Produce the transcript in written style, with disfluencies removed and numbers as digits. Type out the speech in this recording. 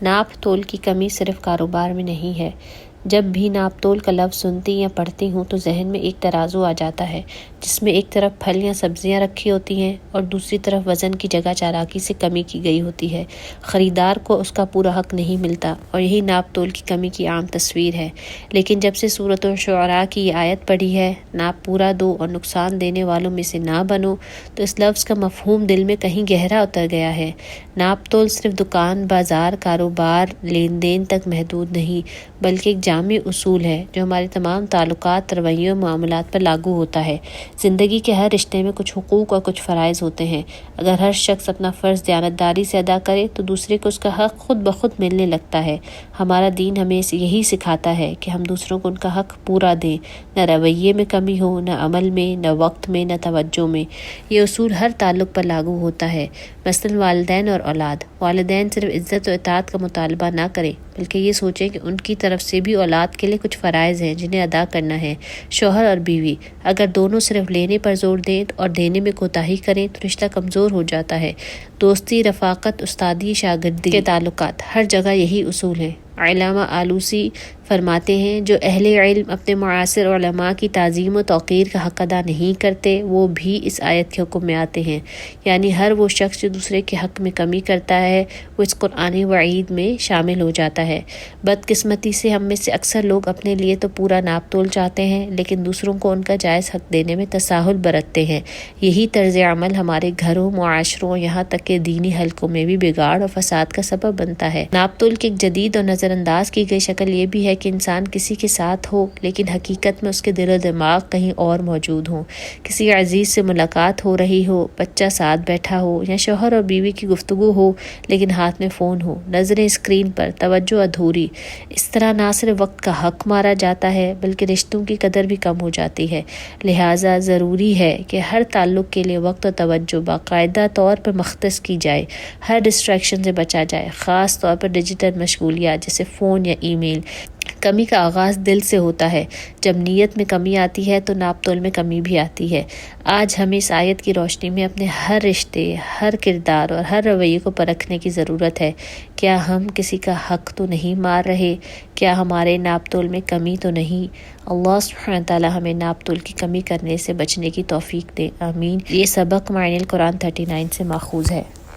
ناپ تول کی کمی صرف کاروبار میں نہیں ہے۔ جب بھی ناپ تول کا لفظ سنتی یا پڑھتی ہوں تو ذہن میں ایک ترازو آ جاتا ہے جس میں ایک طرف پھل یا سبزیاں رکھی ہوتی ہیں اور دوسری طرف وزن کی جگہ چالاکی سے کمی کی گئی ہوتی ہے۔ خریدار کو اس کا پورا حق نہیں ملتا اور یہی ناپ تول کی کمی کی عام تصویر ہے۔ لیکن جب سے سورۃ الشعراء کی یہ آیت پڑھی ہے، ناپ پورا دو اور نقصان دینے والوں میں سے نہ بنو، تو اس لفظ کا مفہوم دل میں کہیں گہرا اتر گیا ہے۔ ناپ تول صرف دکان، بازار، کاروبار، لین دین تک محدود نہیں، بلکہ ایک جامع اصول ہے جو ہمارے تمام تعلقات، رویوں، معاملات پر لاگو ہوتا ہے۔ زندگی کے ہر رشتے میں کچھ حقوق اور کچھ فرائض ہوتے ہیں۔ اگر ہر شخص اپنا فرض دیانتداری سے ادا کرے تو دوسرے کو اس کا حق خود بخود ملنے لگتا ہے۔ ہمارا دین ہمیں یہی سکھاتا ہے کہ ہم دوسروں کو ان کا حق پورا دیں، نہ رویے میں کمی ہو، نہ عمل میں، نہ وقت میں، نہ توجہ میں۔ یہ اصول ہر تعلق پر لاگو ہوتا ہے۔ مثلاً والدین اور اولاد۔ والدین صرف عزت و اطاعت کا مطالبہ نہ کریں بلکہ یہ سوچیں کہ ان کی طرف سے بھی اولاد کے لیے کچھ فرائض ہیں جنہیں ادا کرنا ہے۔ شوہر اور بیوی اگر دونوں صرف لینے پر زور دیں اور دینے میں کوتاہی کریں تو رشتہ کمزور ہو جاتا ہے۔ دوستی، رفاقت، استادی، شاگردی کے تعلقات، ہر جگہ یہی اصول ہے۔ علامہ آلوسی فرماتے ہیں جو اہل علم اپنے معاصر علماء کی تعظیم و توقیر کا حق ادا نہیں کرتے وہ بھی اس آیت کے حکم میں آتے ہیں، یعنی ہر وہ شخص جو دوسرے کے حق میں کمی کرتا ہے وہ اس قرآنی وعید میں شامل ہو جاتا ہے۔ بدقسمتی سے ہم میں سے اکثر لوگ اپنے لیے تو پورا ناپ تول چاہتے ہیں لیکن دوسروں کو ان کا جائز حق دینے میں تساہل برتتے ہیں۔ یہی طرز عمل ہمارے گھروں، معاشروں، یہاں تک کہ دینی حلقوں میں بھی بگاڑ اور فساد کا سبب بنتا ہے۔ ناپ تول کی ایک جدید اور نظر انداز کی گئی شکل یہ بھی ہے کہ انسان کسی کے ساتھ ہو لیکن حقیقت میں اس کے دل و دماغ کہیں اور موجود ہوں۔ کسی عزیز سے ملاقات ہو رہی ہو، بچہ ساتھ بیٹھا ہو، یا شوہر اور بیوی کی گفتگو ہو لیکن ہاتھ میں فون ہو، نظریں اسکرین پر، توجہ ادھوری۔ اس طرح نہ صرف وقت کا حق مارا جاتا ہے بلکہ رشتوں کی قدر بھی کم ہو جاتی ہے۔ لہٰذا ضروری ہے کہ ہر تعلق کے لیے وقت و توجہ باقاعدہ طور پر مختص کی جائے، ہر ڈسٹریکشن سے بچا جائے، خاص طور پر ڈیجیٹل مشغولیات جیسے فون یا ای میل۔ کمی کا آغاز دل سے ہوتا ہے۔ جب نیت میں کمی آتی ہے تو ناپ تول میں کمی بھی آتی ہے۔ آج ہمیں اس آیت کی روشنی میں اپنے ہر رشتے، ہر کردار اور ہر رویے کو پرکھنے کی ضرورت ہے۔ کیا ہم کسی کا حق تو نہیں مار رہے؟ کیا ہمارے ناپ تول میں کمی تو نہیں؟ اللہ سبحانہ تعالی ہمیں ناپ تول کی کمی کرنے سے بچنے کی توفیق دے، آمین۔ یہ سبق معین القرآن 39 سے ماخوذ ہے۔